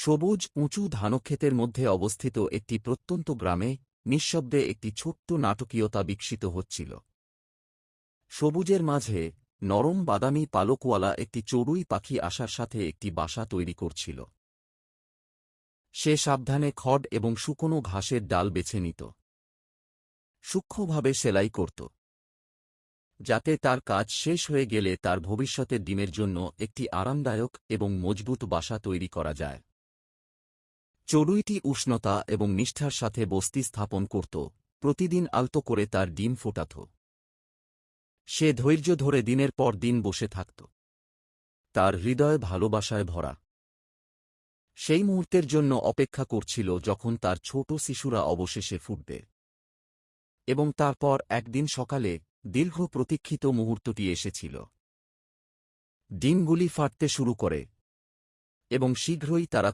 সবুজ উঁচু ধানক্ষেতের মধ্যে অবস্থিত একটি প্রত্যন্ত গ্রামে নিঃশব্দে একটি ছোট্ট নাটকীয়তা বিকশিত হচ্ছিল। সবুজের মাঝে নরম বাদামি পালকওয়ালা একটি চড়ুই পাখি আসার সাথে একটি বাসা তৈরি করছিল। সে সাবধানে খড় এবং শুকনো ঘাসের ডাল বেছে নিত, সূক্ষ্মভাবে সেলাই করত, যাতে তার কাজ শেষ হয়ে গেলে তার ভবিষ্যতের ডিমের জন্য একটি আরামদায়ক এবং মজবুত বাসা তৈরি করা যায়। চড়ুইটি উষ্ণতা এবং নিষ্ঠার সাথে বস্তি স্থাপন করত, প্রতিদিন আলতো করে তার ডিম ফোটাত। সে ধৈর্য ধরে দিনের পর দিন বসে থাকত, তার হৃদয় ভালোবাসায় ভরা। সেই মুহূর্তের জন্য অপেক্ষা করছিল যখন তার ছোট শিশুরা অবশেষে ফুটবে। এবং তারপর একদিন সকালে দীর্ঘ প্রতীক্ষিত মুহূর্তটি এসেছিল। ডিমগুলি ফাটতে শুরু করে এবং শীঘ্রই তারা